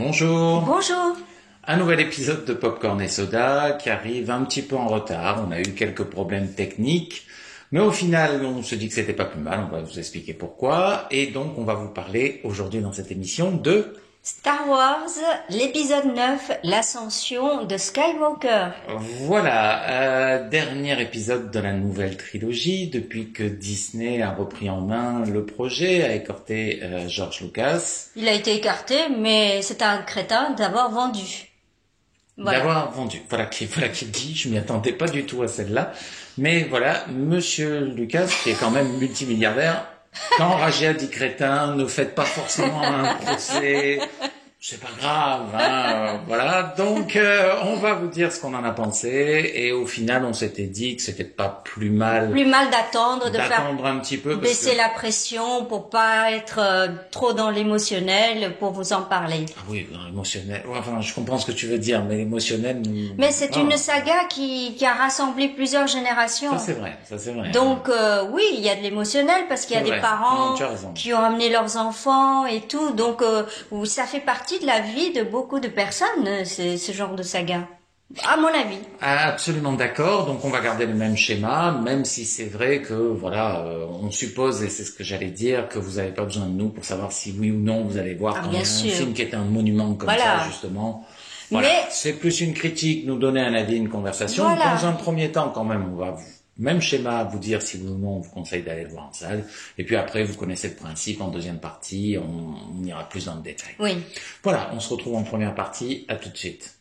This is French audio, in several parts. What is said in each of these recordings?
Bonjour. Bonjour. Un nouvel épisode de Popcorn et Soda qui arrive un petit peu en retard. On a eu quelques problèmes techniques, mais au final, on se dit que c'était pas plus mal. On va vous expliquer pourquoi. Et donc, on va vous parler aujourd'hui dans cette émission de Star Wars, l'épisode 9, l'ascension de Skywalker. Voilà, dernier épisode de la nouvelle trilogie depuis que Disney a repris en main le projet, a écarté George Lucas. Il a été écarté, mais c'est un crétin d'avoir vendu. Voilà. D'avoir vendu. Voilà qui dit, je m'y attendais pas du tout à celle-là. Mais voilà, Monsieur Lucas, qui est quand même multimilliardaire, quand Raja dit crétin, ne faites pas forcément un procès, c'est pas grave, hein, voilà. Donc, on va vous dire ce qu'on en a pensé, et au final, on s'était dit que c'était pas plus mal. Plus mal d'attendre, de faire un petit peu, baisser la pression pour pas être trop dans l'émotionnel, pour vous en parler. Ah oui, dans l'émotionnel. Enfin, je comprends ce que tu veux dire, mais l'émotionnel. Mais c'est une saga qui a rassemblé plusieurs générations. Ça c'est vrai. Donc oui, il y a de l'émotionnel parce qu'il y a des parents qui ont amené leurs enfants et tout. Donc ça fait partie de la vie de beaucoup de personnes, ce genre de saga. À mon avis. Absolument d'accord. Donc on va garder le même schéma, même si c'est vrai que voilà, on suppose, et c'est ce que j'allais dire, que vous n'avez pas besoin de nous pour savoir si oui ou non vous allez voir un film qui est un monument comme ça justement. Voilà. Mais c'est plus une critique, nous donner un avis, une conversation. Voilà. Dans un premier temps, quand même, on va même schéma vous dire si oui ou non on vous conseille d'aller le voir en salle. Et puis après, vous connaissez le principe. En deuxième partie, on ira plus dans le détail. Oui. Voilà, on se retrouve en première partie. À tout de suite.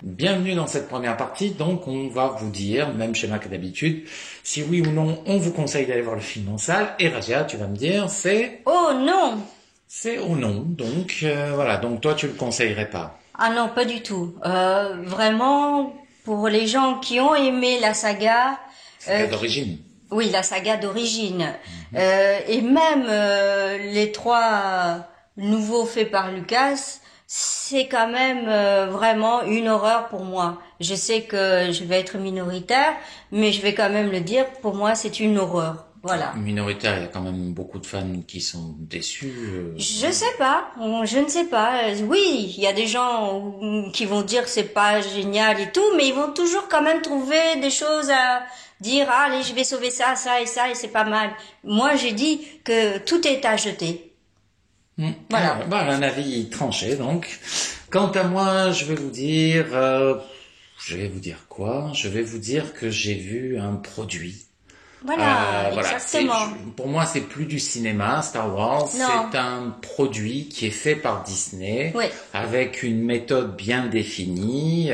Bienvenue dans cette première partie, donc on va vous dire, même schéma que d'habitude, si oui ou non on vous conseille d'aller voir le film en salle. Et Raja, tu vas me dire, c'est... Oh non. C'est au non, donc voilà, donc toi tu le conseillerais pas. Ah non, pas du tout. Vraiment, pour les gens qui ont aimé la saga... d'origine. Oui, la saga d'origine. Et même les 3 nouveaux faits par Lucas, c'est quand même vraiment une horreur pour moi. Je sais que je vais être minoritaire, mais je vais quand même le dire, pour moi c'est une horreur. Voilà. Minoritaire, il y a quand même beaucoup de fans qui sont déçus. Je sais pas, je ne sais pas. Oui, il y a des gens qui vont dire que c'est pas génial et tout, mais ils vont toujours quand même trouver des choses à dire. Ah, allez, je vais sauver ça, et c'est pas mal. Moi, j'ai dit que tout est à jeter. Voilà. Un avis tranché, donc. Quant à moi, je vais vous dire quoi? Je vais vous dire que j'ai vu un produit. Voilà, exactement. Pour moi, c'est plus du cinéma, Star Wars. C'est un produit qui est fait par Disney, avec une méthode bien définie.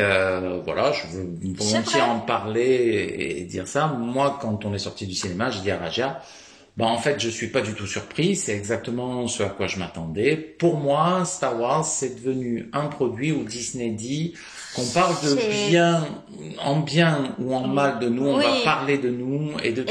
Voilà, je veux volontiers en parler et dire ça. Moi, quand on est sorti du cinéma, je dis à Raja, en fait, je suis pas du tout surpris. C'est exactement ce à quoi je m'attendais. Pour moi, Star Wars, c'est devenu un produit où Disney dit qu'on parle de bien ou en mal de nous, on va parler de nous et de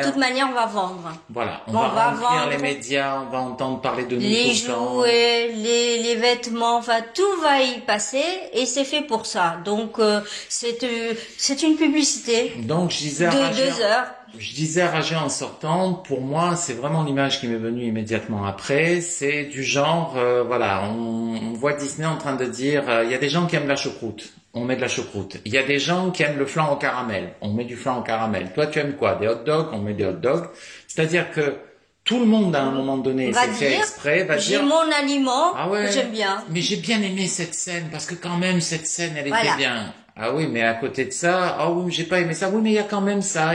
toute manière, on va vendre. Voilà, on va remplir les médias, on va entendre parler de nous tout le temps. Les jouets, les vêtements, enfin tout va y passer et c'est fait pour ça. Donc c'est une publicité. Donc je disais de 2 heures. Je disais à Raja en sortant, pour moi, c'est vraiment l'image qui m'est venue immédiatement après. C'est du genre, on voit Disney en train de dire, il y a des gens qui aiment la choucroute, on met de la choucroute. Il y a des gens qui aiment le flan au caramel, on met du flan au caramel. Toi, tu aimes quoi? Des hot dogs, on met des hot dogs. C'est-à-dire que tout le monde, à un moment donné, c'est fait exprès, va dire... J'ai mon aliment que j'aime bien. Mais j'ai bien aimé cette scène, parce que quand même, cette scène, elle était bien. Ah oui, mais à côté de ça, j'ai pas aimé ça. Oui, mais il y a quand même ça,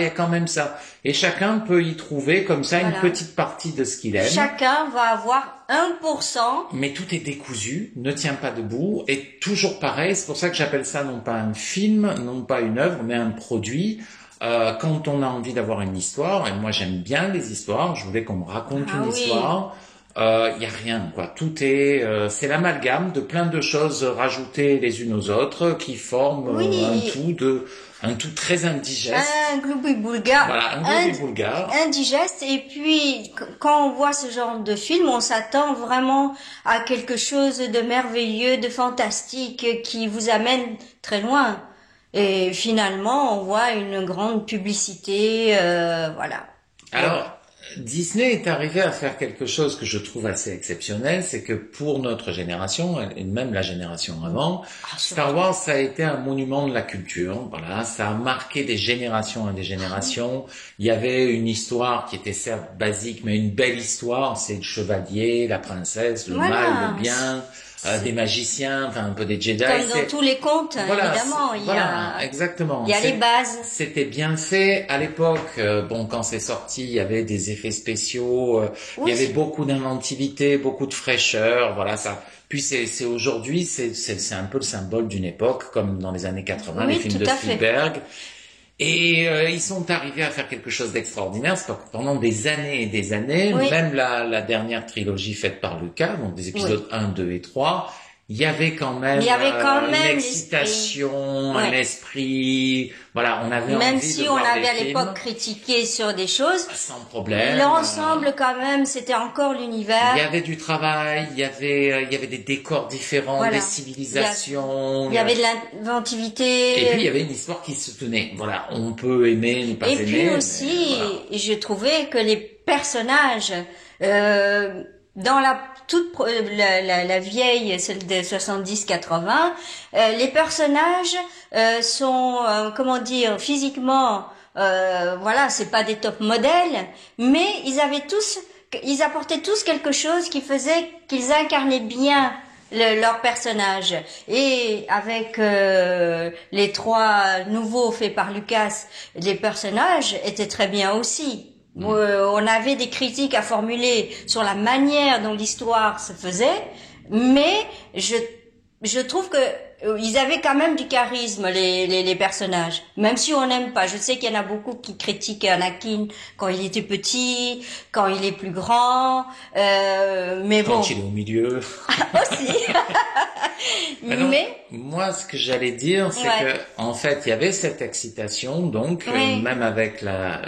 Et chacun peut y trouver comme ça une petite partie de ce qu'il aime. Chacun va avoir 1%. Mais tout est décousu, ne tient pas debout, et toujours pareil. C'est pour ça que j'appelle ça non pas un film, non pas une œuvre, mais un produit. Quand on a envie d'avoir une histoire, et moi j'aime bien les histoires, je voulais qu'on me raconte une histoire. Y a rien, quoi. Tout est, c'est l'amalgame de plein de choses rajoutées les unes aux autres qui forment un tout très indigeste. Un gloubi-boulga. Voilà, un gloubi-boulga. Indigeste. Et puis, quand on voit ce genre de film, on s'attend vraiment à quelque chose de merveilleux, de fantastique, qui vous amène très loin. Et finalement, on voit une grande publicité, voilà. Alors, Disney est arrivé à faire quelque chose que je trouve assez exceptionnel, c'est que pour notre génération, et même la génération avant, Star Wars, ça a été un monument de la culture. Voilà, ça a marqué des générations et des générations. Il y avait une histoire qui était certes basique, mais une belle histoire. C'est le chevalier, la princesse, le mal, le bien. Des magiciens, enfin un peu des Jedi. Comme dans tous les contes, évidemment. Exactement. Il y a les bases. C'était bien fait. À l'époque, quand c'est sorti, il y avait des effets spéciaux, il y avait beaucoup d'inventivité, beaucoup de fraîcheur, voilà ça. Puis c'est aujourd'hui, c'est un peu le symbole d'une époque, comme dans les années 80, les films de Spielberg. Et ils sont arrivés à faire quelque chose d'extraordinaire, c'est que pendant des années et des années, même la dernière trilogie faite par Lucas, donc des épisodes 1, 2 et 3, il y avait quand même une excitation, un esprit, voilà, on avait même envie si de on voir avait des à films, l'époque critiqué sur des choses, sans problème. L'ensemble quand même, c'était encore l'univers. Il y avait du travail, il y avait des décors différents, des civilisations. Il y avait de l'inventivité. Et puis il y avait une histoire qui se tenait. Voilà, on peut aimer, ne pas aimer. Et puis aussi, je trouvais que les personnages dans la vieille, celle de 70-80, les personnages sont physiquement c'est pas des top modèles, mais ils apportaient tous quelque chose qui faisait qu'ils incarnaient bien leur personnage. Et avec les 3 nouveaux faits par Lucas, les personnages étaet très bien aussi. On avait des critiques à formuler sur la manière dont l'histoire se faisait, mais je trouve que ils avaient quand même du charisme, les personnages, même si on n'aime pas. Je sais qu'il y en a beaucoup qui critiquent Anakin quand il était petit, quand il est plus grand, mais bon. Quand il est au milieu. Aussi. Mais moi, ce que j'allais dire, c'est que en fait, il y avait cette excitation, donc même avec la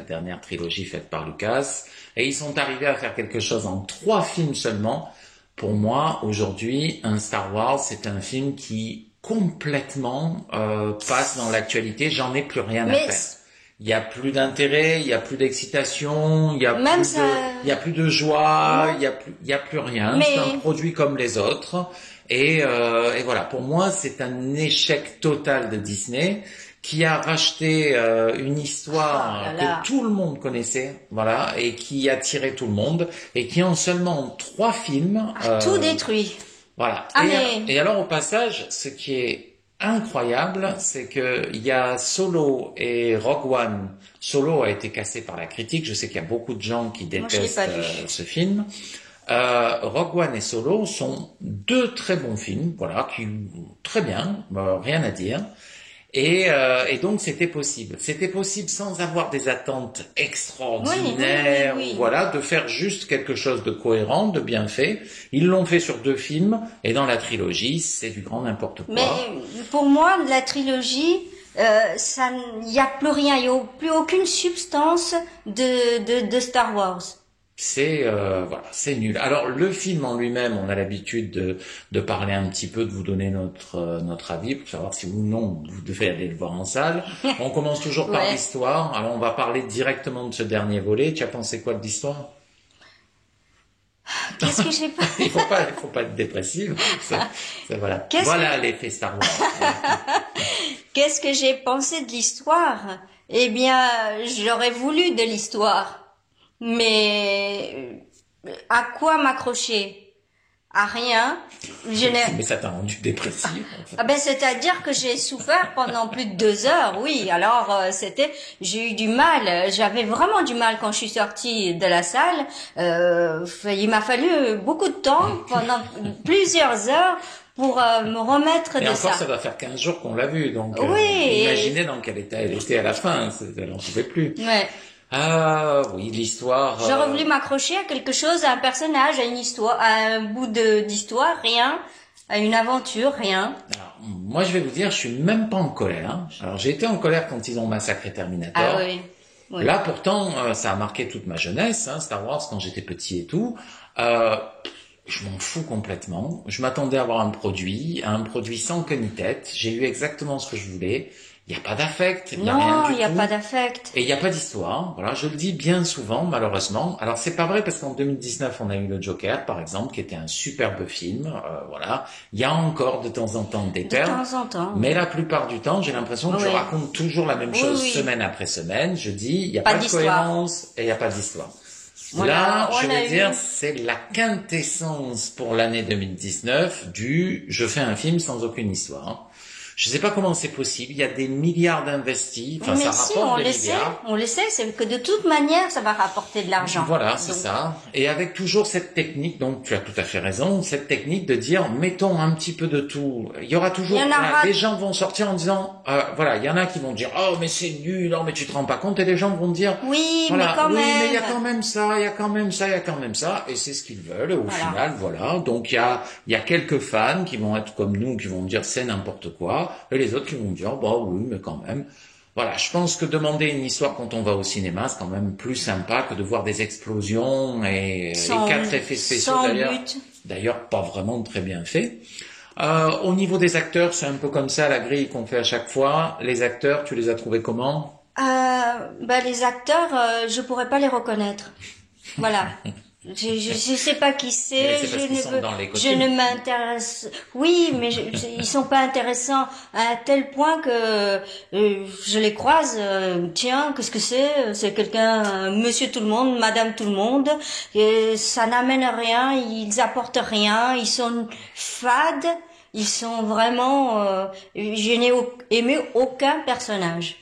dernière trilogie faite par Lucas, et ils sont arrivés à faire quelque chose en 3 films seulement. Pour moi, aujourd'hui, un Star Wars, c'est un film qui complètement passe dans l'actualité. J'en ai plus rien à faire. Il y a plus d'intérêt, il y a plus d'excitation, il y a plus de joie, il y a plus rien. C'est un produit comme les autres. Et voilà. Pour moi, c'est un échec total de Disney, qui a racheté une histoire que tout le monde connaissait, voilà, et qui attirait tout le monde, et qui en seulement 3 films tout détruit. Voilà. Et alors au passage, ce qui est incroyable, c'est que il y a Solo et Rogue One. Solo a été cassé par la critique. Je sais qu'il y a beaucoup de gens qui détestent ce film. Rogue One et Solo sont 2 très bons films, voilà, qui très bien, rien à dire. Et donc c'était possible. C'était possible sans avoir des attentes extraordinaires, voilà, de faire juste quelque chose de cohérent, de bien fait. Ils l'ont fait sur 2 films, et dans la trilogie, c'est du grand n'importe quoi. Mais pour moi, la trilogie, il y a plus rien, il y a plus aucune substance de Star Wars. C'est c'est nul. Alors le film en lui-même, on a l'habitude de parler un petit peu, de vous donner notre avis pour savoir si ou non vous devez aller le voir en salle. On commence toujours par l'histoire. Alors on va parler directement de ce dernier volet. Tu as pensé quoi de l'histoire? Qu'est-ce que j'ai pas Il faut pas être dépressive. Voilà. Voilà l'effet Star Wars. Qu'est-ce que j'ai pensé de l'histoire? Eh bien, j'aurais voulu de l'histoire. Mais à quoi m'accrocher? À rien. Mais ça t'a rendu dépressive. En fait. C'est-à-dire que j'ai souffert pendant plus de 2 heures. Oui, alors j'ai eu du mal. J'avais vraiment du mal quand je suis sortie de la salle. Il m'a fallu beaucoup de temps, pendant plusieurs heures, pour me remettre de ça. Et encore, ça va faire 15 jours qu'on l'a vu, donc imaginez dans quel état elle était à la fin. Elle n'en pouvait plus. Ouais. Ah oui, l'histoire. J'aurais voulu m'accrocher à quelque chose, à un personnage, à une histoire, à un bout d'histoire, rien, à une aventure, rien. Alors, moi, je vais vous dire, je suis même pas en colère. Alors, j'ai été en colère quand ils ont massacré Terminator. Ah oui. Là, pourtant, ça a marqué toute ma jeunesse, Star Wars, quand j'étais petit et tout. Je m'en fous complètement. Je m'attendais à avoir un produit sans queue ni tête. J'ai eu exactement ce que je voulais. Il n'y a pas d'affect, il n'y a Non, rien du il n'y a tout. pas d'affect. Et il n'y a pas d'histoire. Voilà, je le dis bien souvent, malheureusement. Alors, c'est pas vrai parce qu'en 2019, on a eu le Joker, par exemple, qui était un superbe film. Voilà. Il y a encore de temps en temps des perles. De temps en temps. Mais la plupart du temps, j'ai l'impression que je raconte toujours la même chose semaine après semaine. Je dis, il n'y a pas de cohérence et il n'y a pas d'histoire. Voilà, là, je vais dire, c'est la quintessence pour l'année 2019 du je fais un film sans aucune histoire. Je sais pas comment c'est possible. Il y a des milliards d'investis. Enfin, mais ça si, rapporte des milliards. On le sait, c'est que de toute manière, ça va rapporter de l'argent. Voilà, c'est ça. Et avec toujours cette technique, donc tu as tout à fait raison, cette technique de dire, mettons un petit peu de tout. Il y aura toujours, les gens vont sortir en disant, voilà, il y en a qui vont dire, oh, mais c'est nul, oh, mais tu te rends pas compte, et les gens vont dire, oui, voilà, mais quand même. Mais il y a quand même ça, il y a quand même ça, il y a quand même ça, et c'est ce qu'ils veulent, et au final, voilà. Donc il y a quelques fans qui vont être comme nous, qui vont dire c'est n'importe quoi, et les autres qui vont dire, bah oui, mais quand même. Voilà, je pense que demander une histoire quand on va au cinéma, c'est quand même plus sympa que de voir des explosions et 4 effets spéciaux d'ailleurs pas vraiment très bien faits. Au niveau des acteurs, c'est un peu comme ça la grille qu'on fait à chaque fois. Les acteurs, tu les as trouvés comment? Les acteurs, je pourrais pas les reconnaître. Voilà. Je sais pas qui c'est, je ne m'intéresse. Oui, mais ils sont pas intéressants à un tel point que je les croise. Tiens, qu'est-ce que c'est? C'est quelqu'un, Monsieur tout le monde, Madame tout le monde. Et ça n'amène rien, ils apportent rien, ils sont fades, ils sont vraiment. Je n'ai aimé aucun personnage.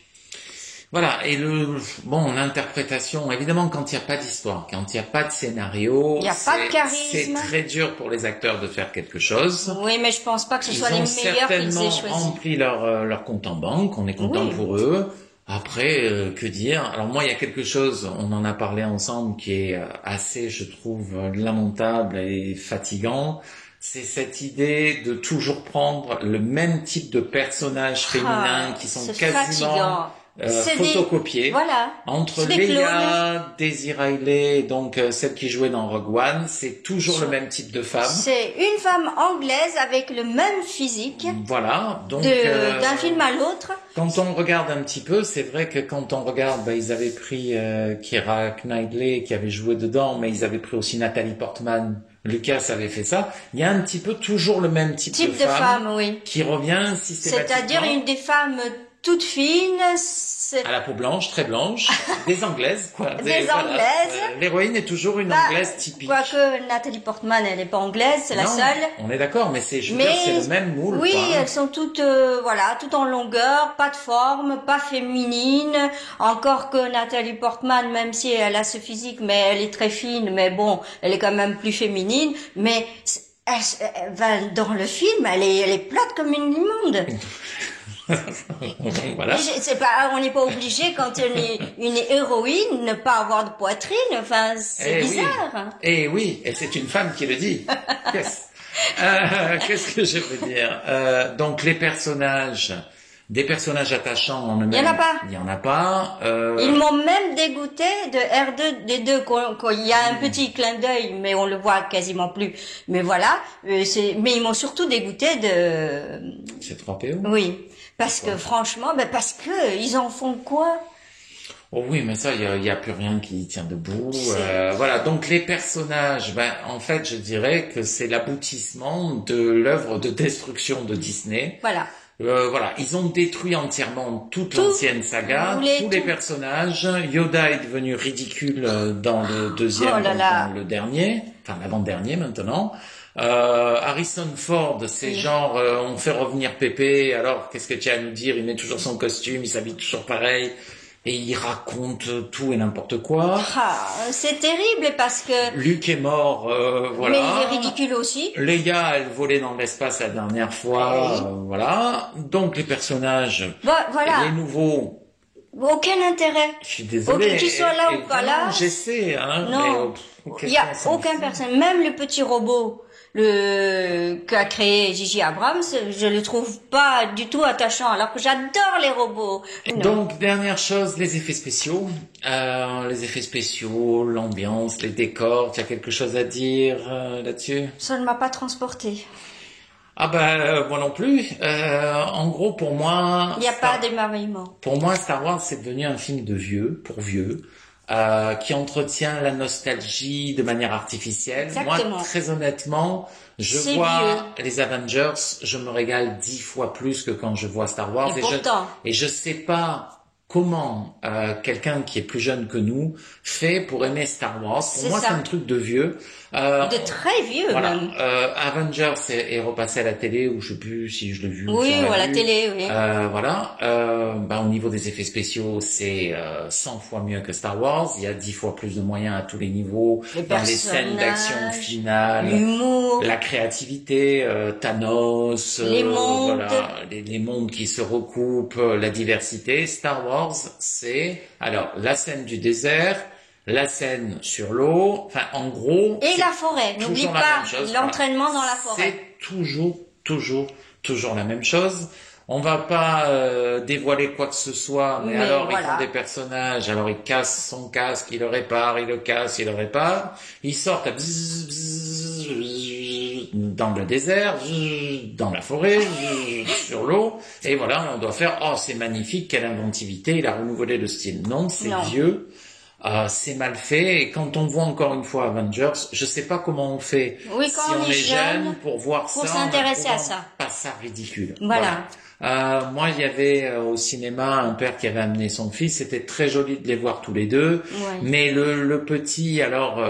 Voilà, et l'interprétation, évidemment, quand il n'y a pas d'histoire, quand il n'y a pas de scénario, il n'y a pas de charisme. C'est très dur pour les acteurs de faire quelque chose. Oui, mais je pense pas que ce soit les meilleurs qu'ils aient choisi. Ils ont certainement rempli leur compte en banque, on est content pour eux. Après, que dire? Alors moi, il y a quelque chose, on en a parlé ensemble, qui est assez, je trouve, lamentable et fatigant. C'est cette idée de toujours prendre le même type de personnages féminins qui sont quasiment... photocopiés entre Leia, Daisy Riley, donc celle qui jouait dans Rogue One, c'est toujours le même type de femme. C'est une femme anglaise avec le même physique. Voilà, donc d'un film à l'autre. Quand on regarde un petit peu, c'est vrai que quand on regarde, ils avaient pris Keira Knightley qui avait joué dedans, mais ils avaient pris aussi Nathalie Portman. Lucas avait fait ça. Il y a un petit peu toujours le même type de femme oui. qui revient systématiquement. C'est-à-dire une des femmes toutes fines, à la peau blanche, très blanche, des Anglaises, quoi. Des Anglaises. L'héroïne est toujours une Anglaise typique. Quoique Nathalie Portman, elle n'est pas anglaise, c'est la seule. On est d'accord, mais c'est le même moule. Oui, elles sont toutes, toutes en longueur, pas de forme, pas féminine. Encore que Nathalie Portman, même si elle a ce physique, mais elle est très fine, mais bon, elle est quand même plus féminine. Mais dans le film, elle est plate comme une immonde. Voilà. On n'est pas obligé quand on est une héroïne ne pas avoir de poitrine. Enfin, c'est bizarre. Oui, et c'est une femme qui le dit. Yes. Qu'est-ce que je veux dire? Donc les personnages, des personnages attachants en eux-mêmes. Il y en a pas. Ils m'ont même dégoûté de R2, des deux, quand il y a un petit clin d'œil, mais on le voit quasiment plus. Mais voilà, mais ils m'ont surtout dégoûté de... C3PO? Oui. Parce que franchement, parce que ils en font quoi? Oh oui, mais ça, il y a plus rien qui tient debout. Voilà, donc les personnages, en fait, je dirais que c'est l'aboutissement de l'œuvre de destruction de Disney. Voilà. Ils ont détruit entièrement toute l'ancienne saga, tous les personnages. Yoda est devenu ridicule dans le deuxième, dans le dernier, enfin l'avant-dernier maintenant. Harrison Ford, c'est genre on fait revenir Pépé, alors qu'est-ce que tu as à nous dire? Il met toujours son costume, il s'habille toujours pareil et il raconte tout et n'importe quoi. C'est terrible parce que Luke est mort, voilà. Mais il est ridicule aussi. Leia, elle volait dans l'espace la dernière fois, voilà. Donc les personnages, les nouveaux. Aucun intérêt. Je suis désolé. Qu'ils soient là ou pas là. J'essaie, Non. Il y a aucun personnage, même le petit robot. Qu'a créé J.J. Abrams, je le trouve pas du tout attachant, alors que j'adore les robots. Donc, dernière chose, les effets spéciaux. L'ambiance, les décors, tu as quelque chose à dire là-dessus? Ça ne m'a pas transporté. Ah ben moi non plus. En gros pour moi, il n'y a pas d'émerveillement. Pour moi, Star Wars c'est devenu un film de vieux, pour vieux, qui entretient la nostalgie de manière artificielle. Exactement. Moi, très honnêtement, je vois les Avengers, je me régale 10 fois plus que quand je vois Star Wars. Et je sais pas comment quelqu'un qui est plus jeune que nous fait pour aimer Star Wars. Pour moi, c'est un truc de vieux. De très vieux, voilà. même. Avengers est repassé à la télé, ou je sais plus si je l'ai vu. Oui, ou à la télé, oui. Voilà. Au niveau des effets spéciaux, c'est 100 fois mieux que Star Wars. Il y a 10 fois plus de moyens à tous les niveaux. Dans les scènes d'action finale. L'humour. La créativité, Thanos. Les mondes. Voilà, les mondes qui se recoupent, la diversité. Star Wars, c'est, alors, la scène du désert, la scène sur l'eau, enfin en gros... Et la forêt, n'oublie pas l'entraînement dans la forêt. C'est toujours la même chose. On va pas dévoiler quoi que ce soit, mais alors voilà. Ils font des personnages, alors ils cassent son casque, ils le réparent, ils le cassent, ils le réparent, ils sortent dans le désert, dans la forêt, sur l'eau, et voilà, on doit faire, oh c'est magnifique, quelle inventivité, il a renouvelé le style. Non, c'est vieux. C'est mal fait, et quand on voit encore une fois Avengers, je sais pas comment on fait si on est jeune pour voir pour s'intéresser à ça. Pas ça ridicule. Voilà. Moi, il y avait au cinéma un père qui avait amené son fils. C'était très joli de les voir tous les deux. Ouais. Mais le petit, alors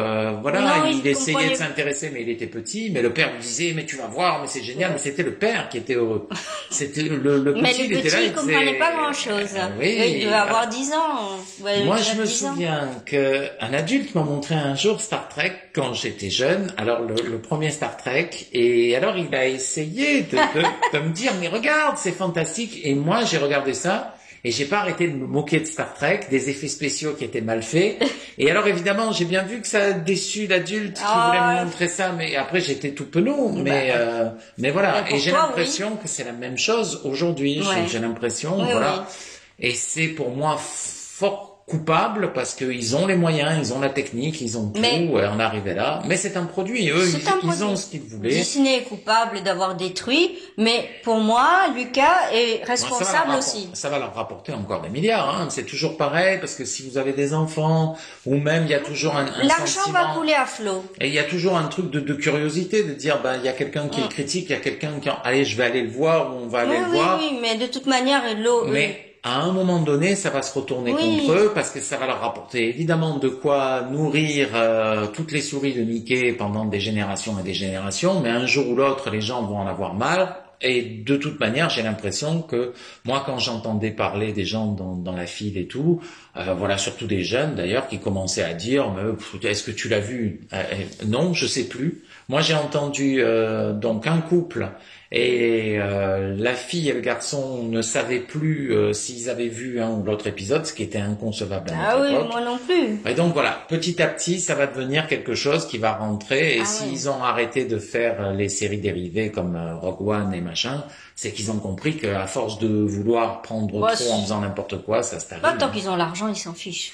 il essayait de s'intéresser, mais il était petit. Mais le père lui disait, mais tu vas voir, mais c'est génial. Mais c'était le père qui était heureux. C'était le petit. Mais le était là, il comprenait pas grand-chose. Il devait avoir 10 ans. Ouais, moi, je me souviens qu'un adulte m'a montré un jour Star Trek quand j'étais jeune. Alors le premier Star Trek, et alors il a essayé de me dire, mais regarde, c'est fantastique. Et moi, j'ai regardé ça et j'ai pas arrêté de me moquer de Star Trek, des effets spéciaux qui étaient mal faits. Et alors, évidemment, j'ai bien vu que ça a déçu l'adulte qui voulait me montrer ça. Mais après, j'étais tout penaud. Mais voilà. Et j'ai l'impression que c'est la même chose aujourd'hui. Ouais. J'ai l'impression, voilà. Et c'est pour moi fort coupable parce qu'ils ont les moyens, ils ont la technique, ils ont tout, on est arrivé là. Mais c'est un produit, eux, ils ont ce qu'ils voulaient. Disney est coupable d'avoir détruit, mais pour moi, Lucas est responsable aussi. Ça va leur rapporter encore des milliards, hein. C'est toujours pareil, parce que si vous avez des enfants, ou même il y a toujours un l'argent va couler à flot. Et il y a toujours un truc de curiosité, de dire, il y a quelqu'un qui le critique, il y a quelqu'un qui, allez, je vais aller le voir, ou on va aller le voir. Oui, mais de toute manière, à un moment donné, ça va se retourner contre eux parce que ça va leur rapporter évidemment de quoi nourrir toutes les souris de Mickey pendant des générations et des générations, mais un jour ou l'autre, les gens vont en avoir mal. Et de toute manière, j'ai l'impression que moi, quand j'entendais parler des gens dans la file et tout, surtout des jeunes d'ailleurs, qui commençaient à dire, mais est-ce que tu l'as vu? Non, je sais plus. Moi, j'ai entendu donc un couple. Et la fille et le garçon ne savaient plus s'ils avaient vu un ou l'autre épisode, ce qui était inconcevable à notre époque. Moi non plus. Et donc voilà, petit à petit, ça va devenir quelque chose qui va rentrer. Et s'ils ont arrêté de faire les séries dérivées comme Rogue One et machin, c'est qu'ils ont compris qu'à force de vouloir prendre trop en faisant n'importe quoi, ça se termine. Tant qu'ils ont l'argent, ils s'en fichent.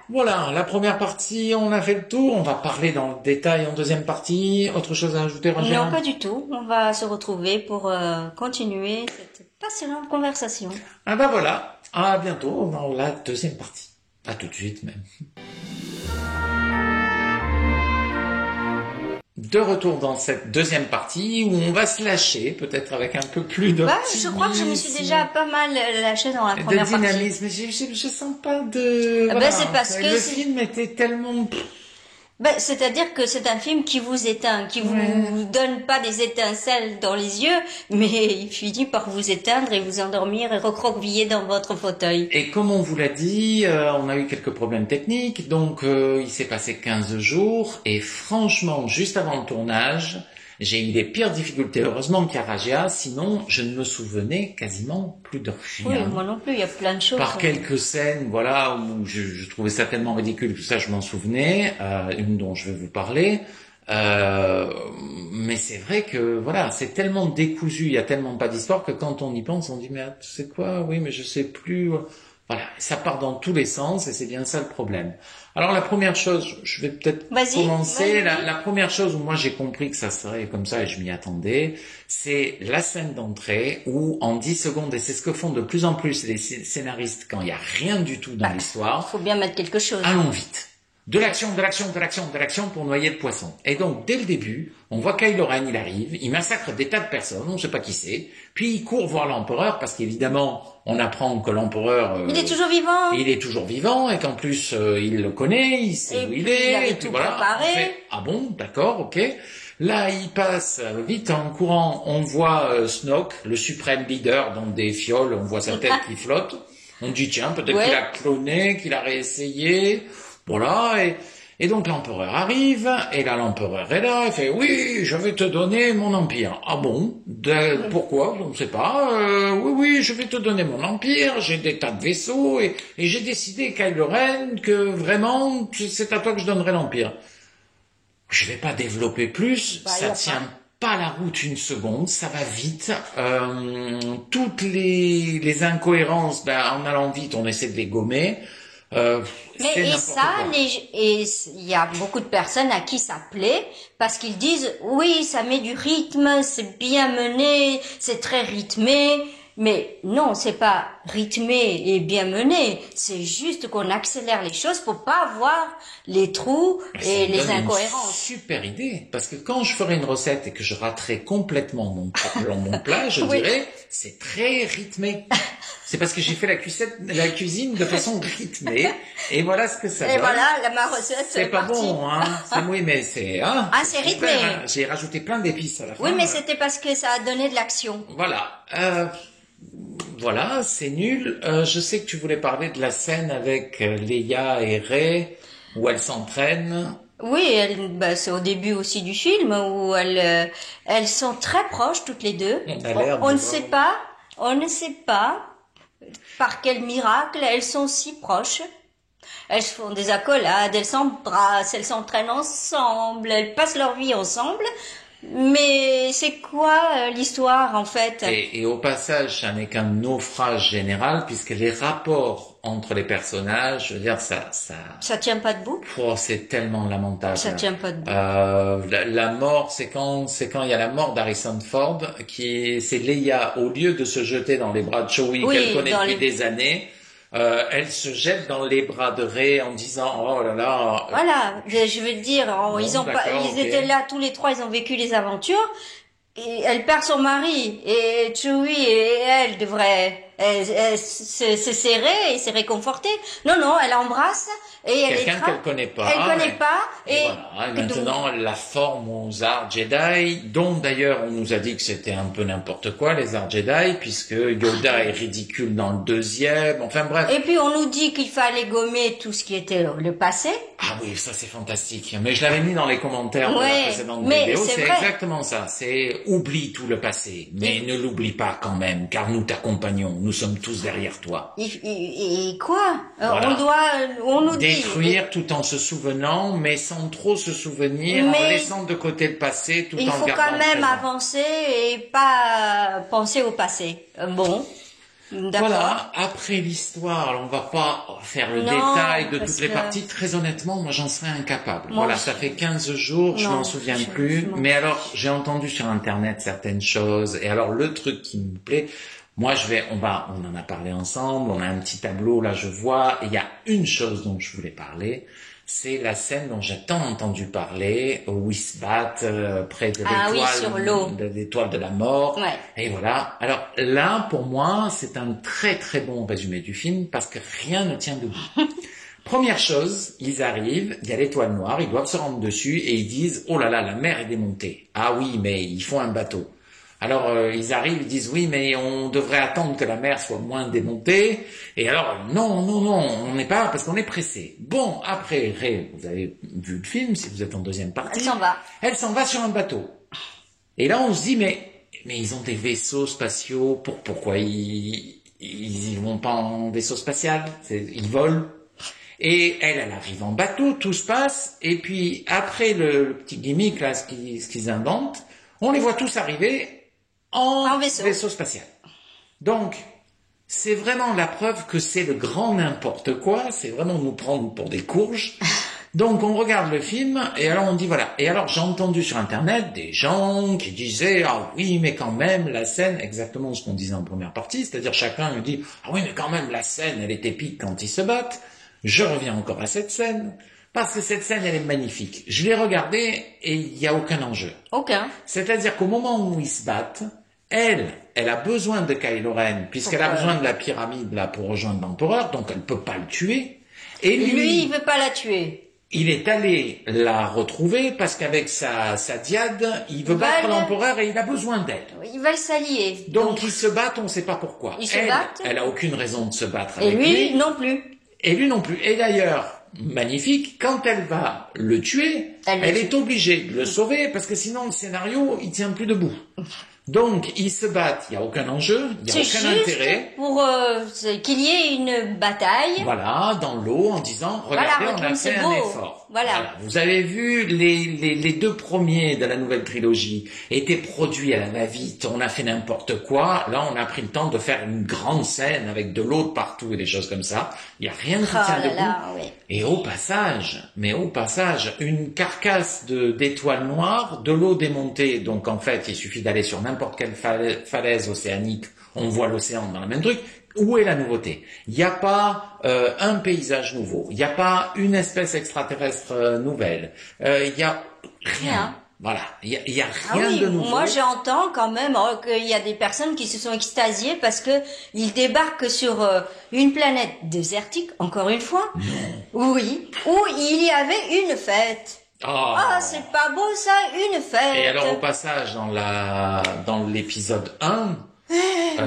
Voilà, la première partie, on a fait le tour. On va parler dans le détail en deuxième partie. Autre chose à ajouter, Roger? Non, pas du tout. On va se retrouver pour continuer cette passionnante conversation. Voilà, à bientôt dans la deuxième partie. À tout de suite même. De retour dans cette deuxième partie où on va se lâcher, peut-être avec un peu plus d'optimisme. Je crois que je me suis déjà pas mal lâché dans la première partie. De dynamisme, je sens pas de... c'est parce que le film était tellement... c'est-à-dire que c'est un film qui vous éteint, qui vous donne pas des étincelles dans les yeux, mais il finit par vous éteindre et vous endormir et recroqueviller dans votre fauteuil. Et comme on vous l'a dit, on a eu quelques problèmes techniques, donc il s'est passé 15 jours, et franchement, juste avant le tournage, j'ai eu les pires difficultés. Heureusement qu'il y a Raja, sinon je ne me souvenais quasiment plus de rien. Oui, moi non plus, il y a plein de choses. Par quelques scènes, où je trouvais ça tellement ridicule que ça je m'en souvenais, une dont je vais vous parler. Mais c'est vrai que c'est tellement décousu, il y a tellement pas d'histoire que quand on y pense, on dit mais tu sais quoi, oui mais je sais plus. Voilà, ça part dans tous les sens et c'est bien ça le problème. Alors la première chose, je vais peut-être commencer. La première chose où moi j'ai compris que ça serait comme ça et je m'y attendais, c'est la scène d'entrée où en 10 secondes, et c'est ce que font de plus en plus les scénaristes quand il n'y a rien du tout dans l'histoire. Il faut bien mettre quelque chose. Allons vite. De l'action pour noyer le poisson. Et donc, dès le début, on voit Kylo Ren, il arrive, il massacre des tas de personnes, on ne sait pas qui c'est, puis il court voir l'empereur, parce qu'évidemment, on apprend que l'empereur... il est toujours vivant. Il est toujours vivant, et qu'en plus, il le connaît, il sait où il est. Il avait tout préparé. Ah bon, d'accord, ok. Là, il passe vite en courant, on voit Snoke, le suprême leader, dans des fioles, on voit sa tête qui flotte. On dit, tiens, peut-être qu'il a cloné, qu'il a réessayé... Voilà, et donc l'empereur arrive, et là l'empereur est là, il fait « Oui, je vais te donner mon empire. » Ah bon? Pourquoi? Je ne sais pas. Oui, je vais te donner mon empire, j'ai des tas de vaisseaux, et j'ai décidé, Kylo Ren, que vraiment, c'est à toi que je donnerai l'empire. Je vais pas développer plus, ça tient pas la route une seconde, ça va vite. Toutes les incohérences, en allant vite, on essaie de les gommer. Mais il y a beaucoup de personnes à qui ça plaît parce qu'ils disent oui, ça met du rythme, c'est bien mené, c'est très rythmé. Mais non, c'est pas rythmé et bien mené. C'est juste qu'on accélère les choses pour pas avoir les trous et les incohérences. Super idée, parce que quand je ferai une recette et que je raterai complètement mon plat, je dirais c'est très rythmé. C'est parce que j'ai fait la cuisine de façon rythmée et voilà ce que ça donne. Et voilà, ma recette c'est pas partie. Bon, hein. C'est oui, mais c'est c'est rythmé. Hein. J'ai rajouté plein d'épices à la fin. Oui, mais c'était parce que ça a donné de l'action. Voilà. Voilà, c'est nul. Je sais que tu voulais parler de la scène avec Leia et Rey, où elles s'entraînent. Oui, c'est au début aussi du film, où elles sont très proches toutes les deux. On ne sait pas par quel miracle elles sont si proches. Elles font des accolades, elles s'embrassent, elles s'entraînent ensemble, elles passent leur vie ensemble. Mais c'est quoi l'histoire en fait? Et au passage, ça n'est qu'un naufrage général puisque les rapports entre les personnages, je veux dire, ça tient pas debout. Oh, c'est tellement lamentable. Ça tient pas debout. La mort, c'est quand il y a la mort d'Harrison Ford, c'est Leia, au lieu de se jeter dans les bras de Chewie qu'elle connaît depuis des années. Elle se jette dans les bras de Rey en disant oh là là. Voilà, je veux dire, ils étaient là tous les trois, ils ont vécu les aventures. Et elle perd son mari et Chewie et elle devraient se serrer et se réconforter. Non, elle embrasse et elle quelqu'un qu'elle connaît pas. Elle connaît pas et voilà. Et maintenant elle la forme aux arts Jedi, dont d'ailleurs on nous a dit que c'était un peu n'importe quoi les arts Jedi, puisque Yoda est ridicule dans le deuxième. Enfin bref. Et puis on nous dit qu'il fallait gommer tout ce qui était le passé. Ah oui, ça c'est fantastique. Mais je l'avais mis dans les commentaires de la précédente vidéo. C'est exactement ça. C'est oublie tout le passé, mais ne l'oublie pas quand même, car nous t'accompagnons. Nous sommes tous derrière toi. Et quoi? Voilà. On nous dit détruire tout en se souvenant, mais sans trop se souvenir, en laissant de côté le passé, tout en gardant le présent. Il faut quand même avancer et pas penser au passé. Bon. D'accord. Voilà, après l'histoire, alors on va pas faire le détail de toutes les parties. Très honnêtement, moi j'en serais incapable. Voilà, ça fait 15 jours, je m'en souviens plus. Mais alors, j'ai entendu sur Internet certaines choses. Et alors, le truc qui me plaît, moi on en a parlé ensemble, on a un petit tableau, là je vois. Et il y a une chose dont je voulais parler. C'est la scène dont j'ai tant entendu parler, où ils se battent près de l'étoile de la mort. Ouais. Et voilà. Alors là, pour moi, c'est un très très bon résumé du film parce que rien ne tient debout. Première chose, ils arrivent, il y a l'étoile noire, ils doivent se rendre dessus et ils disent « Oh là là, la mer est démontée. Ah oui, mais il faut un bateau. » Alors ils arrivent, ils disent oui, mais on devrait attendre que la mer soit moins démontée. Et alors non, on n'est pas parce qu'on est pressé. Bon, après Rey, vous avez vu le film, si vous êtes en deuxième partie. Elle s'en va sur un bateau. Et là on se dit mais ils ont des vaisseaux spatiaux. Pourquoi ils vont pas en vaisseau spatial? Ils volent. Et elle arrive en bateau, tout se passe. Et puis après le petit gimmick là, ce qu'ils inventent, on les voit tous arriver en vaisseau spatial. Donc, c'est vraiment la preuve que c'est le grand n'importe quoi, c'est vraiment nous prendre pour des courges. Donc on regarde le film et alors on dit voilà. Et alors j'ai entendu sur internet des gens qui disaient ah oui mais quand même la scène, exactement ce qu'on disait en première partie, c'est-à-dire chacun me dit ah oui mais quand même la scène elle est épique quand ils se battent. Je reviens encore à cette scène parce que cette scène elle est magnifique. Je l'ai regardée et il n'y a aucun enjeu. Aucun. C'est-à-dire qu'au moment où ils se battent, elle a besoin de Kylo Ren puisqu'elle a besoin de la pyramide là pour rejoindre l'empereur, donc elle peut pas le tuer. Et lui il veut pas la tuer. Il est allé la retrouver parce qu'avec sa diade, il veut battre l'empereur et il a besoin d'elle. Il va s'allier. Donc ils se battent, on ne sait pas pourquoi. Ils se battent. Elle a aucune raison de se battre avec lui. Et lui non plus. Et lui non plus. Et d'ailleurs, magnifique, quand elle va le tuer, elle est obligée de le sauver parce que sinon le scénario, il tient plus debout. Donc, ils se battent, il n'y a aucun enjeu, il n'y a aucun intérêt. Pour qu'il y ait une bataille. Voilà, dans l'eau, en disant, regardez, on a fait un effort. Voilà. Vous avez vu, les deux premiers de la nouvelle trilogie étaient produits à la va-vite, on a fait n'importe quoi. Là, on a pris le temps de faire une grande scène avec de l'eau de partout et des choses comme ça. Il n'y a rien qui tient debout. Oui. Et au passage, une carcasse d'étoiles noires, de l'eau démontée. Donc, en fait, il suffit d'aller sur n'importe quelle falaise océanique, on voit l'océan dans le même truc. Où est la nouveauté? Il n'y a pas un paysage nouveau, il n'y a pas une espèce extraterrestre nouvelle, il n'y a rien. Voilà, il y a rien de nouveau. Moi, j'entends quand même qu'il y a des personnes qui se sont extasiées parce que ils débarquent sur une planète désertique, encore une fois. Non. Oui, où il y avait une fête. C'est pas beau ça, une fête. Et alors au passage dans l'épisode 1,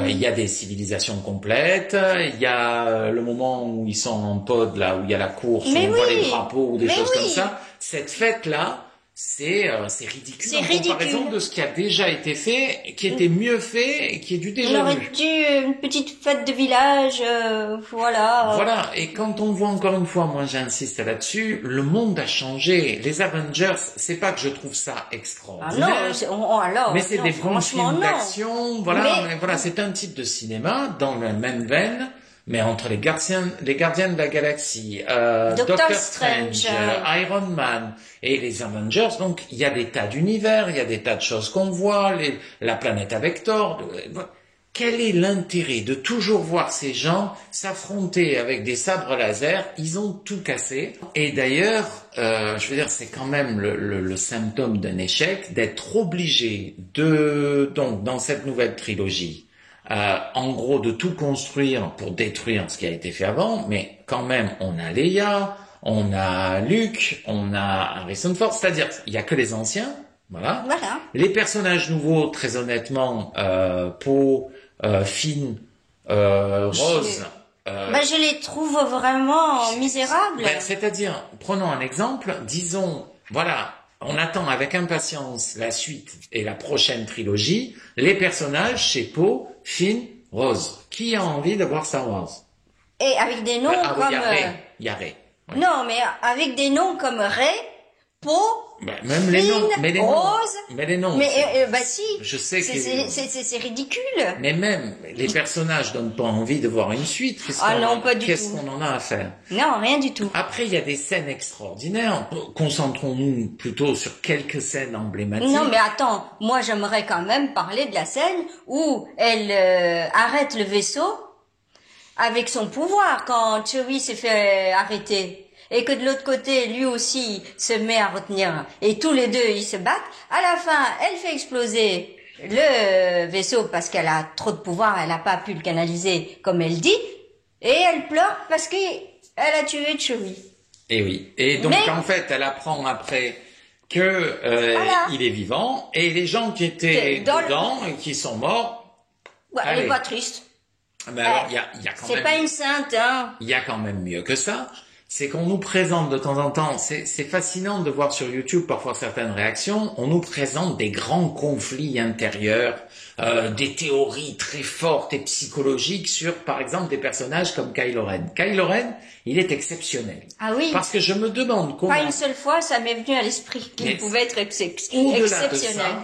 il y a des civilisations complètes, il y a le moment où ils sont en pod là, où il y a la course, où on voit les drapeaux ou des choses comme ça. Cette fête là, c'est ridicule en comparaison de ce qui a déjà été fait, qui était mieux fait et qui est du déjà vu. Il aurait dû une petite fête de village, voilà. Voilà, et quand on voit encore une fois, moi j'insiste là-dessus, le monde a changé. Les Avengers, c'est pas que je trouve ça extraordinaire, mais c'est des bons films d'action, voilà, mais voilà, c'est un type de cinéma dans la même veine. Mais entre les gardiens de la galaxie, Doctor Strange, Iron Man et les Avengers, donc il y a des tas d'univers, il y a des tas de choses qu'on voit, la planète avec Thor. Quel est l'intérêt de toujours voir ces gens s'affronter avec des sabres laser? Ils ont tout cassé. Et d'ailleurs, je veux dire, c'est quand même le symptôme d'un échec d'être obligé donc dans cette nouvelle trilogie, en gros de tout construire pour détruire ce qui a été fait avant, mais quand même on a Leia, on a Luke, on a Harrison Ford, c'est-à-dire il y a que les anciens, voilà. Les personnages nouveaux, très honnêtement, Poe, Finn, Rose, je les trouve vraiment misérables. C'est-à-dire, prenons un exemple, disons, voilà. On attend avec impatience la suite et la prochaine trilogie. Les personnages, c'est Poe, Finn, Rose. Qui a envie de voir Star Wars? Et avec des noms comme... Il y a Rey. Ouais. Non, mais avec des noms comme Rey, Poe, même Finn, les noms, Rose... Mais les noms... Mais si, je sais que c'est ridicule. Mais même, les personnages donnent pas envie de voir une suite. Qu'est-ce qu'on en a à faire? Non, rien du tout. Après, il y a des scènes extraordinaires. Concentrons-nous plutôt sur quelques scènes emblématiques. Non, mais attends, moi j'aimerais quand même parler de la scène où elle arrête le vaisseau avec son pouvoir quand Chewie s'est fait arrêter. Et que de l'autre côté, lui aussi se met à retenir. Et tous les deux, ils se battent. À la fin, elle fait exploser le vaisseau parce qu'elle a trop de pouvoir, elle n'a pas pu le canaliser comme elle dit. Et elle pleure parce qu'elle a tué Chewie. Et oui. Et donc, en fait, elle apprend après que il est vivant. Et les gens qui étaient dedans et qui sont morts... elle est pas triste. Mais alors, il y a quand même... C'est pas une sainte, hein. Il y a quand même mieux que ça. C'est qu'on nous présente de temps en temps, c'est fascinant de voir sur YouTube parfois certaines réactions, on nous présente des grands conflits intérieurs des théories très fortes et psychologiques sur, par exemple, des personnages comme Kylo Ren. Kylo Ren, il est exceptionnel. Ah oui. Parce que je me demande comment... Pas une seule fois, ça m'est venu à l'esprit qu'il pouvait être exceptionnel.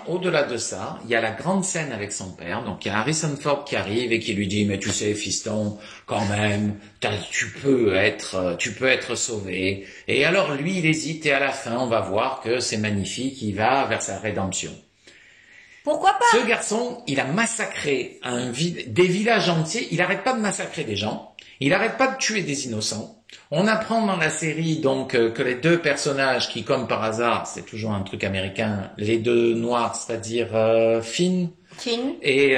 Au-delà de ça, il y a la grande scène avec son père. Donc, il y a Harrison Ford qui arrive et qui lui dit, mais tu sais, fiston, quand même, tu peux être sauvé. Et alors, lui, il hésite et à la fin, on va voir que c'est magnifique, il va vers sa rédemption. Pourquoi pas? Ce garçon, il a massacré des villages entiers. Il n'arrête pas de massacrer des gens. Il n'arrête pas de tuer des innocents. On apprend dans la série donc que les deux personnages qui, comme par hasard, c'est toujours un truc américain, les deux noirs, c'est-à-dire Finn et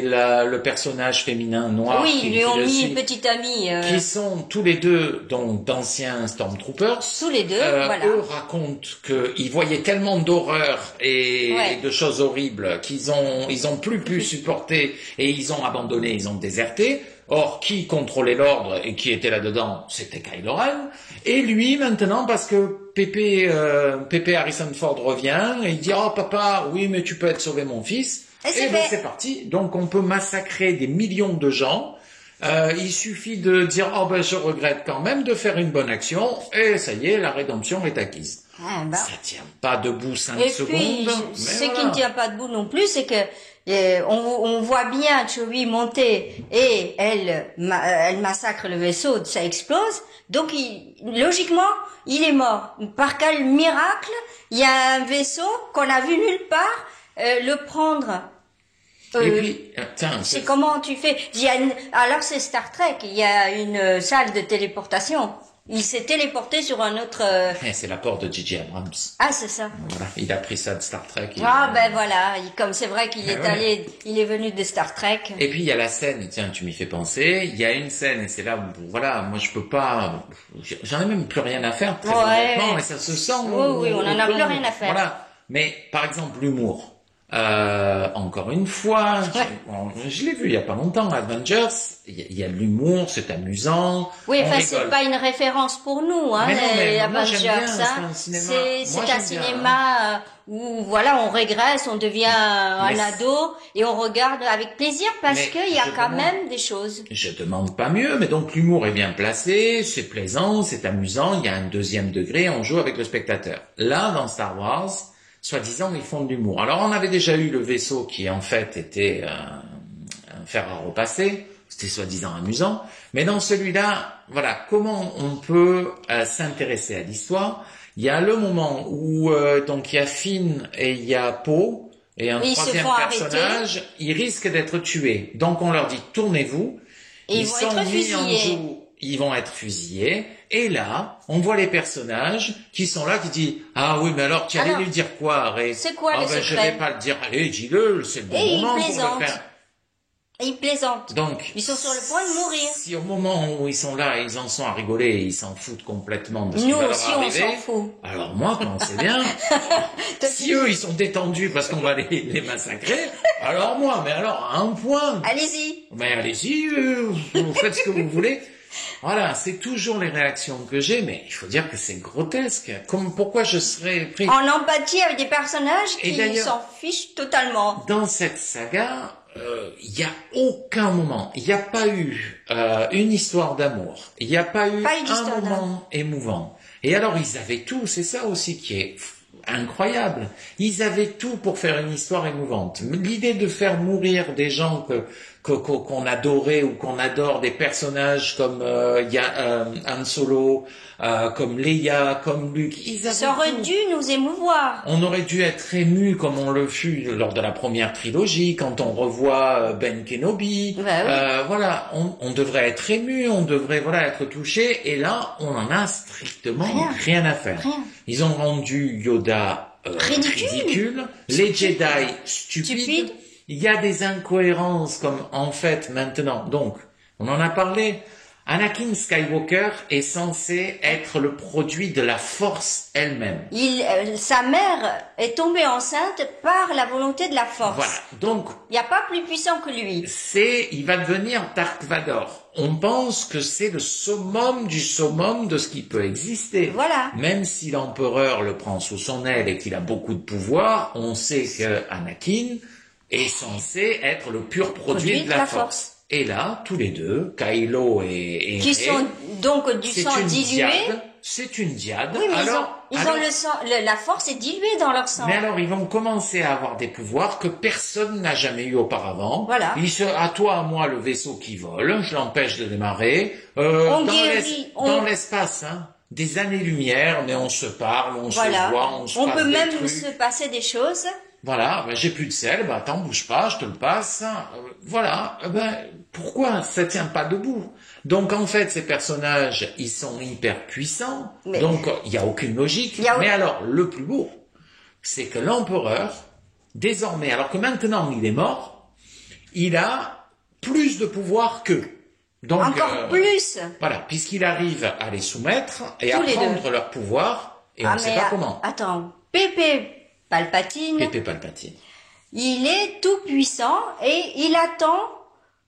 le personnage féminin noir, oui, ils lui ont mis une petite amie, qui sont tous les deux donc d'anciens Stormtroopers. Tous les deux, voilà. Eux racontent qu'ils voyaient tellement d'horreurs et de choses horribles qu'ils ont plus pu supporter et ils ont abandonné, ils ont déserté. Or, qui contrôlait l'ordre et qui était là-dedans, c'était Kylo Ren. Et lui, maintenant, parce que Pépé Harrison Ford revient, et il dit « Oh papa, oui, mais tu peux être sauvé mon fils ». Et ben c'est parti. Donc, on peut massacrer des millions de gens. Il suffit de dire « Oh ben, je regrette quand même de faire une bonne action ». Et ça y est, la rédemption est acquise. Ça tient pas debout 5 secondes. Et puis, ce qui ne tient pas debout non plus, c'est que on voit bien Chewie monter et elle massacre le vaisseau, ça explose. Donc, logiquement, il est mort. Par quel miracle, il y a un vaisseau qu'on a vu nulle part le prendre. Et puis, c'est comment tu fais? Alors c'est Star Trek, il y a une salle de téléportation. Il s'est téléporté sur un autre... C'est l'apport de J.J. Abrams. Ah, c'est ça. Voilà, il a pris ça de Star Trek. Ben voilà, comme c'est vrai qu'il il est venu de Star Trek. Et puis il y a la scène, tiens, tu m'y fais penser, il y a une scène, et c'est là où, voilà, moi je peux pas... J'en ai même plus rien à faire, très honnêtement, et ça se sent... Oui, on en a plus rien à faire. Voilà, mais par exemple, l'humour. Encore une fois, je l'ai vu il y a pas longtemps, Avengers, il y a de l'humour, c'est amusant. Oui, enfin, c'est pas une référence pour nous, hein, les Avengers, c'est un cinéma où, voilà, on régresse, on devient un ado, et on regarde avec plaisir parce qu'il y a quand même des choses. Je demande pas mieux, mais donc l'humour est bien placé, c'est plaisant, c'est amusant, il y a un deuxième degré, on joue avec le spectateur. Là, dans Star Wars, soi-disant, ils font de l'humour. Alors, on avait déjà eu le vaisseau qui, en fait, était un fer à repasser. C'était soi-disant amusant. Mais dans celui-là, voilà, comment on peut s'intéresser à l'histoire? Il y a le moment où, donc, il y a Finn et il y a Poe, et un troisième personnage, ils risquent d'être tués. Donc, on leur dit, tournez-vous. Et ils vont être fusillés. Ils vont être fusillés. Et là, on voit les personnages qui sont là, qui disent « Ah oui, mais alors, tu allais lui dire quoi, Ray ?» C'est quoi le secret? Je vais pas le dire. Allez, dis-le, c'est le bon moment pour le faire. Et ils plaisantent. Donc, ils sont sur le point de mourir. Si au moment où ils sont là, ils en sont à rigoler, ils s'en foutent complètement de ce qui va leur arriver. Nous aussi, on s'en fout. Alors moi, quand c'est bien, si eux, ils sont détendus parce qu'on va les massacrer, alors moi, mais alors, à un point. Allez-y. Mais allez-y, vous faites ce que vous voulez. Voilà, c'est toujours les réactions que j'ai, mais il faut dire que c'est grotesque. Pourquoi je serais pris... En empathie avec des personnages qui s'en fichent totalement. Dans cette saga, il n'y a aucun moment, il n'y a pas eu une histoire d'amour, il n'y a pas eu un moment émouvant. Et alors, ils avaient tout, c'est ça aussi qui est incroyable. Ils avaient tout pour faire une histoire émouvante. L'idée de faire mourir des gens qu'on adorait ou qu'on adore, des personnages comme Han Solo, comme Leia, comme Luke, ça aurait dû nous émouvoir. On aurait dû être ému comme on le fut lors de la première trilogie, quand on revoit Ben Kenobi. Voilà, on devrait être ému, on devrait être touché, et là, on en a strictement rien à faire. Ils ont rendu Yoda ridicule, les Jedi stupides. Il y a des incohérences comme en fait maintenant, donc on en a parlé, Anakin Skywalker est censé être le produit de la Force elle-même. Sa mère est tombée enceinte par la volonté de la Force. Voilà, donc il n'y a pas plus puissant que lui. Il va devenir Dark Vador. On pense que c'est le summum du summum de ce qui peut exister. Voilà. Même si l'empereur le prend sous son aile et qu'il a beaucoup de pouvoir, on sait que Anakin est censé être le pur produit de la force. Et là, tous les deux, Kylo et qui Rey, sont donc du sang dilué. C'est une diade. Oui, mais ils ont le sang, la force est diluée dans leur sang. Mais alors, ils vont commencer à avoir des pouvoirs que personne n'a jamais eu auparavant. Voilà. À toi, à moi, le vaisseau qui vole, je l'empêche de démarrer. Dans l'espace, hein. Des années-lumière, mais on se parle, on se voit, on se passe des trucs. On peut même se passer des choses. Voilà, ben j'ai plus de sel, ben attends, bouge pas, je te le passe. Voilà, pourquoi ça tient pas debout? Donc en fait, ces personnages, ils sont hyper puissants, donc il y a aucune logique. Mais alors, le plus beau, c'est que l'empereur, désormais, alors que maintenant il est mort, il a plus de pouvoir qu'eux. Donc, encore plus. Voilà, puisqu'il arrive à les soumettre et à prendre leur pouvoir, et on ne sait pas comment. Attends, Pépé Palpatine, il est tout puissant et il attend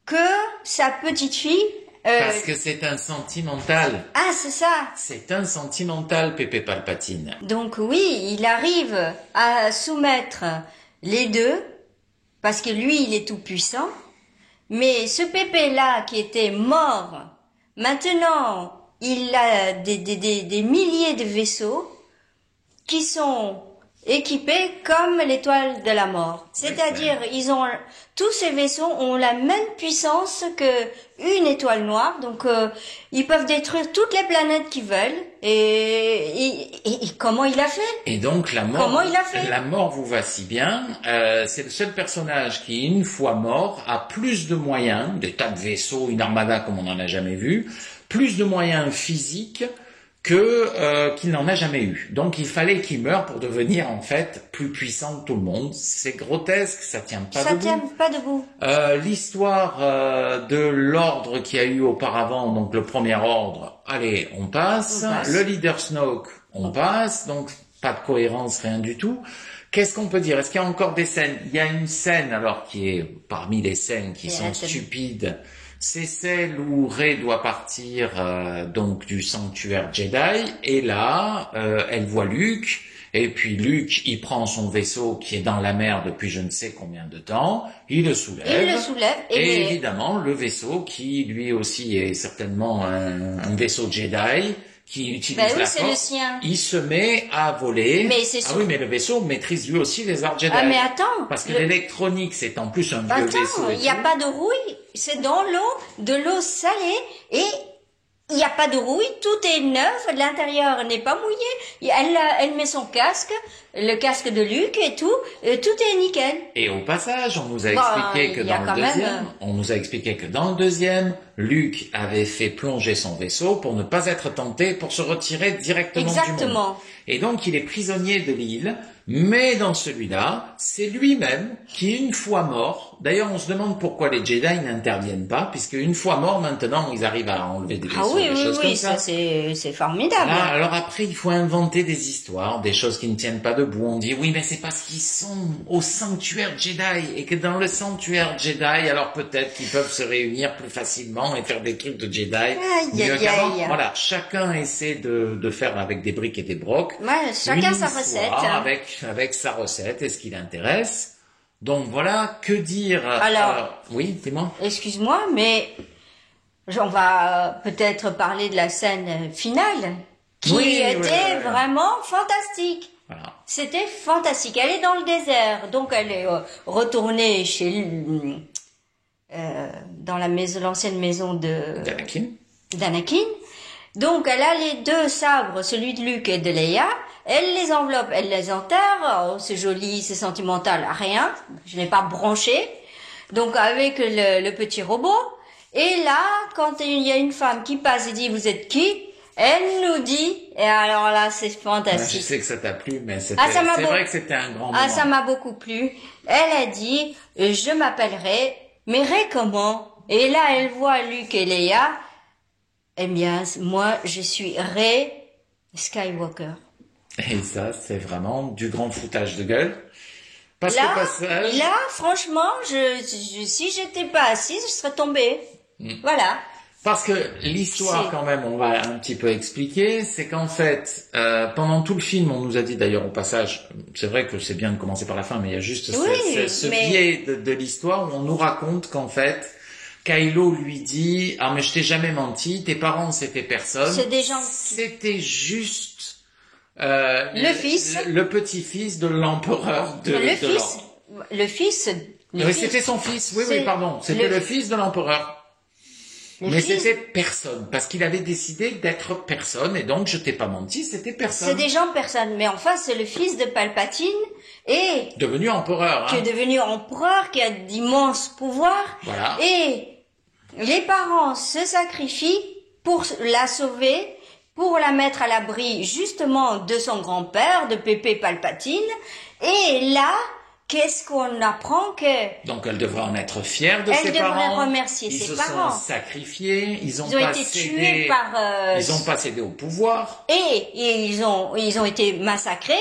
que sa petite fille... Parce que c'est un sentimental. Ah, c'est ça. C'est un sentimental, Pépé Palpatine. Donc oui, il arrive à soumettre les deux, parce que lui, il est tout puissant. Mais ce Pépé-là, qui était mort, maintenant, il a des milliers de vaisseaux qui sont équipés comme l'étoile de la mort. C'est-à-dire, tous ces vaisseaux ont la même puissance que une étoile noire. Donc, ils peuvent détruire toutes les planètes qu'ils veulent. Et comment il a fait? Et donc, la mort vous va si bien. C'est le seul personnage qui, une fois mort, a plus de moyens, des tas de vaisseaux, une armada comme on n'en a jamais vu, plus de moyens physiques qu'il n'en a jamais eu. Donc il fallait qu'il meure pour devenir en fait plus puissant que tout le monde. C'est grotesque, ça tient pas debout. Ça tient pas debout. L'histoire de l'ordre qu'il y a eu auparavant, donc le premier ordre, allez, on passe. Le leader Snoke, on passe. Donc pas de cohérence, rien du tout. Qu'est-ce qu'on peut dire? Est-ce qu'il y a encore des scènes? Il y a une scène alors qui est parmi les scènes qui sont stupides. C'est celle où Rey doit partir donc du sanctuaire Jedi et là elle voit Luke et puis Luke il prend son vaisseau qui est dans la mer depuis je ne sais combien de temps, il le soulève et évidemment le vaisseau qui lui aussi est certainement un vaisseau Jedi qui utilise la force, il se met à voler. Mais le vaisseau maîtrise lui aussi les arts Jedi. Ah mais attends, parce que l'électronique c'est en plus un vieux vaisseau. Il n'y a pas de rouille, c'est dans l'eau, de l'eau salée et il n'y a pas de rouille, tout est neuf, l'intérieur n'est pas mouillé. Elle met son casque, le casque de Luke et tout est nickel. Et au passage, on nous a expliqué que dans le deuxième, Luke avait fait plonger son vaisseau pour ne pas être tenté, pour se retirer directement du monde. Et donc, il est prisonnier de l'île, mais dans celui-là, c'est lui-même qui, une fois mort, d'ailleurs, on se demande pourquoi les Jedi n'interviennent pas, puisque une fois mort, maintenant, ils arrivent à enlever des vaisseaux, des choses comme ça. C'est formidable. Là, alors après, il faut inventer des histoires, des choses qui ne tiennent pas debout. On dit, oui, mais c'est parce qu'ils sont au sanctuaire Jedi, et que dans le sanctuaire Jedi, alors peut-être qu'ils peuvent se réunir plus facilement et faire des trucs de Jedi mieux qu'avant. Voilà, chacun essaie de faire avec des briques et des brocs. Ouais, chacun sa recette. Avec sa recette et ce qui l'intéresse. Donc voilà, que dire? Alors oui, dis-moi. Excuse-moi, mais on va peut-être parler de la scène finale qui était vraiment fantastique. Voilà. C'était fantastique. Elle est dans le désert, donc elle est retournée chez dans l'ancienne maison d'Anakin. Donc elle a les deux sabres, celui de Luke et de Leia. Elle les enveloppe, elle les enterre. Oh, c'est joli, c'est sentimental, rien. Je n'ai pas branché. Donc avec le petit robot. Et là, quand il y a une femme qui passe et dit vous êtes qui? Elle nous dit, et alors là c'est fantastique. Je sais que ça t'a plu, mais c'est vrai que c'était un grand moment. Ah, ça m'a beaucoup plu. Elle a dit, je m'appellerai, mais Rey comment? Et là elle voit Luke et Leia. Eh bien, moi je suis Rey Skywalker. Et ça, c'est vraiment du grand foutage de gueule. Parce là, que passage... là, franchement, si j'étais pas assise, je serais tombée. Voilà. Parce que l'histoire, quand même, on va un petit peu expliquer, c'est qu'en fait, pendant tout le film, on nous a dit d'ailleurs au passage, c'est vrai que c'est bien de commencer par la fin, mais il y a juste ce biais de l'histoire où on nous raconte qu'en fait, Kylo lui dit « Ah mais je t'ai jamais menti, tes parents c'était personne. » C'est des gens... C'était juste le fils, le petit-fils de l'empereur de l'ordre. Le fils... Oui, c'était son fils, oui, pardon. C'était le fils de l'empereur. Mais c'était personne, parce qu'il avait décidé d'être personne, et donc je t'ai pas menti, c'était personne. C'est des gens personne, mais enfin c'est le fils de Palpatine, et... Devenu empereur, qui est devenu empereur, qui a d'immenses pouvoirs. Voilà. Et les parents se sacrifient pour la sauver, pour la mettre à l'abri justement de son grand-père, de Pépé Palpatine, et là... Qu'est-ce qu'on apprend que... Donc elle devrait en être fière de ses parents. Elle devrait remercier ses parents. Ils se sont sacrifiés, ils ont été tués par... Ils ont pas cédé au pouvoir. Et ils ont été massacrés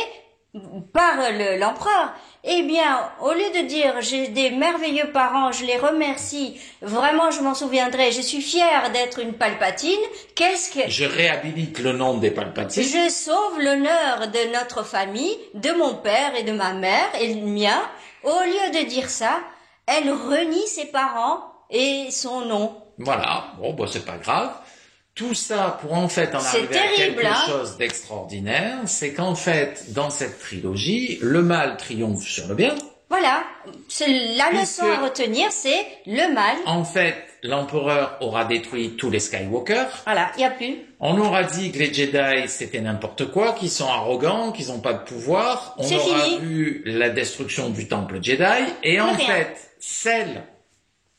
par l'empereur. Eh bien, au lieu de dire j'ai des merveilleux parents, je les remercie, vraiment je m'en souviendrai, je suis fière d'être une Palpatine, qu'est-ce que... Je réhabilite le nom des Palpatines. Je sauve l'honneur de notre famille, de mon père et de ma mère et le mien. Au lieu de dire ça, elle renie ses parents et son nom. Voilà, bon, bah c'est pas grave. Tout ça pour en fait en arriver à quelque chose d'extraordinaire, c'est qu'en fait, dans cette trilogie, le mal triomphe sur le bien. Voilà, la leçon à retenir, c'est le mal. En fait, l'empereur aura détruit tous les Skywalker. Voilà, il n'y a plus. On aura dit que les Jedi, c'était n'importe quoi, qu'ils sont arrogants, qu'ils n'ont pas de pouvoir. On aura vu la destruction du temple Jedi. Et en fait, celle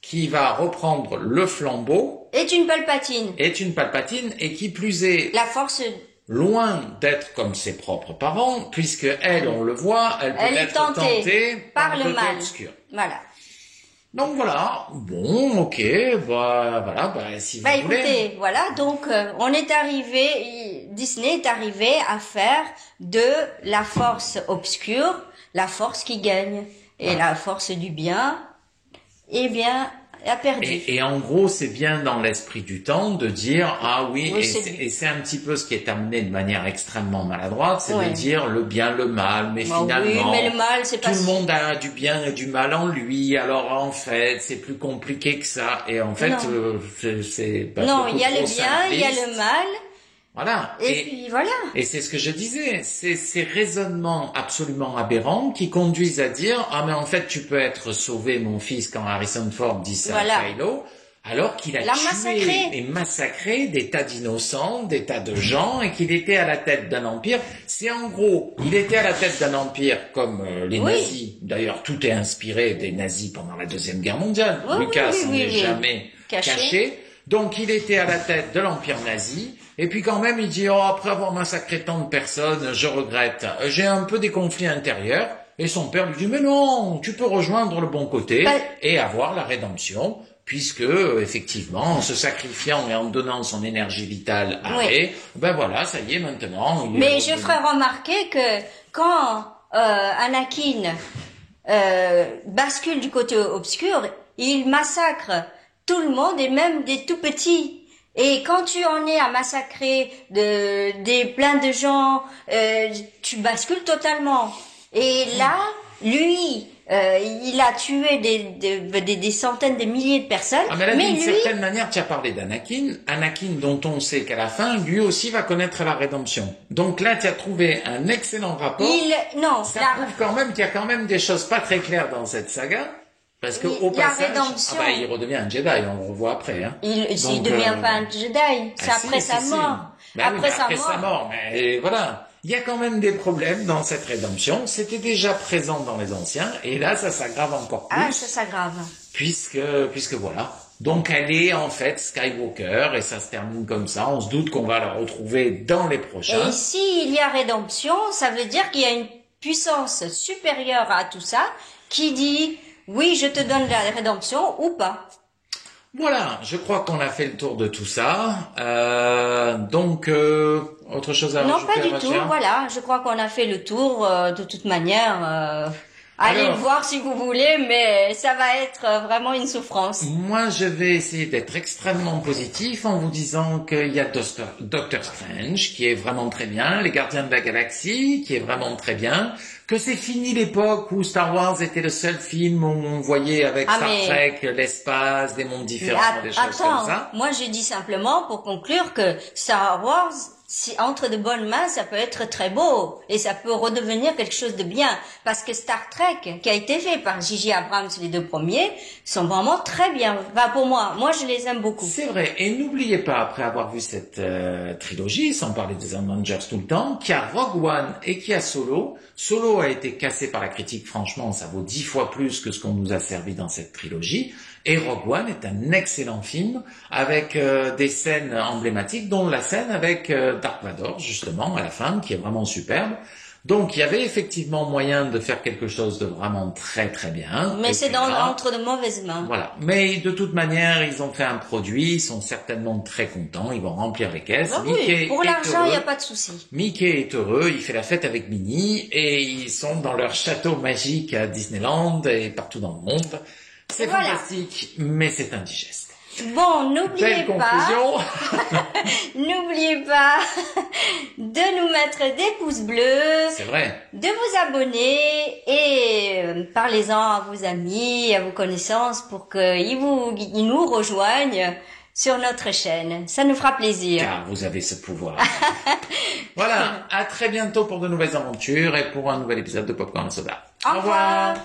qui va reprendre le flambeau est une Palpatine. Et qui plus est... La force... Loin d'être comme ses propres parents, puisque elle, on le voit, elle peut être tentée par le côté obscur. Voilà. Donc voilà, bon, ok, voilà, si vous voulez. Écoutez, voilà, donc on est arrivé, Disney est arrivé à faire de la force obscure la force qui gagne. Et la force du bien, eh bien, a perdu. Et en gros, c'est bien dans l'esprit du temps de dire, ah oui, et c'est un petit peu ce qui est amené de manière extrêmement maladroite, c'est de dire le bien, le mal, mais finalement, oui, mais le mal, c'est tout le monde a du bien et du mal en lui, alors en fait, c'est plus compliqué que ça. Et en fait, c'est pas non, il y a le bien, il y a le mal. Voilà. Et puis voilà. Et c'est ce que je disais, c'est ces raisonnements absolument aberrants qui conduisent à dire, ah mais en fait tu peux être sauvé mon fils quand Harrison Ford dit ça à Kylo, alors qu'il a tué et massacré des tas d'innocents, des tas de gens et qu'il était à la tête d'un empire. C'est en gros, il était à la tête d'un empire comme les nazis. D'ailleurs, tout est inspiré des nazis pendant la Deuxième Guerre mondiale. Lucas n'est jamais caché. Donc il était à la tête de l'empire nazi. Et puis quand même, il dit, oh, après avoir massacré tant de personnes, je regrette. J'ai un peu des conflits intérieurs. Et son père lui dit, mais non, tu peux rejoindre le bon côté et avoir la rédemption, puisque, effectivement, en se sacrifiant et en donnant son énergie vitale à Rey, ben voilà, ça y est, maintenant. Mais je ferai remarquer que quand Anakin bascule du côté obscur, il massacre tout le monde et même des tout petits. Et quand tu en es à massacrer plein de gens, tu bascules totalement. Et là, lui, il a tué des centaines de milliers de personnes. Ah, mais là, d'une certaine manière, tu as parlé d'Anakin. Anakin, dont on sait qu'à la fin, lui aussi va connaître la rédemption. Donc là, tu as trouvé un excellent rapport. Ça prouve quand même qu'il y a quand même des choses pas très claires dans cette saga. Parce que au passage, il redevient un Jedi, on le revoit après. Hein. Il devient pas un Jedi, c'est après sa mort. Après sa mort, mais voilà. Il y a quand même des problèmes dans cette rédemption. C'était déjà présent dans les anciens, et là, ça s'aggrave encore plus. Ah, ça s'aggrave. Puisque voilà. Donc elle est en fait Skywalker, et ça se termine comme ça. On se doute qu'on va la retrouver dans les prochains. Et s'il y a rédemption, ça veut dire qu'il y a une puissance supérieure à tout ça, qui dit... Oui, je te donne la rédemption ou pas. Voilà, je crois qu'on a fait le tour de tout ça. Donc, autre chose à rajouter? Non, pas du tout. Voilà, je crois qu'on a fait le tour de toute manière. Allez le voir si vous voulez, mais ça va être vraiment une souffrance. Moi, je vais essayer d'être extrêmement positif en vous disant qu'il y a Doctor Strange, qui est vraiment très bien, Les Gardiens de la Galaxie, qui est vraiment très bien, que c'est fini l'époque où Star Wars était le seul film où on voyait avec Star Trek l'espace, des mondes différents, des choses comme ça. Moi, je dis simplement, pour conclure, que Star Wars, si entre de bonnes mains, ça peut être très beau et ça peut redevenir quelque chose de bien, parce que Star Trek, qui a été fait par J.J. Abrams, les 2 premiers, sont vraiment très bien. Enfin, pour moi je les aime beaucoup. C'est vrai, et n'oubliez pas, après avoir vu cette trilogie, sans parler des Avengers tout le temps, qu'il y a Rogue One et qu'il y a Solo. Solo a été cassé par la critique, franchement, ça vaut 10 fois plus que ce qu'on nous a servi dans cette trilogie. Et Rogue One est un excellent film avec des scènes emblématiques, dont la scène avec Dark Vador, justement, à la fin, qui est vraiment superbe. Donc, il y avait effectivement moyen de faire quelque chose de vraiment très très bien. Mais c'est entre de mauvaises mains. Voilà. Mais de toute manière, ils ont fait un produit, ils sont certainement très contents, ils vont remplir les caisses. Ah oui, pour l'argent, il n'y a pas de souci. Mickey est heureux, il fait la fête avec Minnie et ils sont dans leur château magique à Disneyland et partout dans le monde. C'est fantastique, mais c'est indigeste. Bon, n'oubliez pas de nous mettre des pouces bleus. C'est vrai. De vous abonner et parlez-en à vos amis, à vos connaissances pour qu'ils nous rejoignent sur notre chaîne. Ça nous fera plaisir. Car vous avez ce pouvoir. Voilà, à très bientôt pour de nouvelles aventures et pour un nouvel épisode de Popcorn et Soda. Au revoir.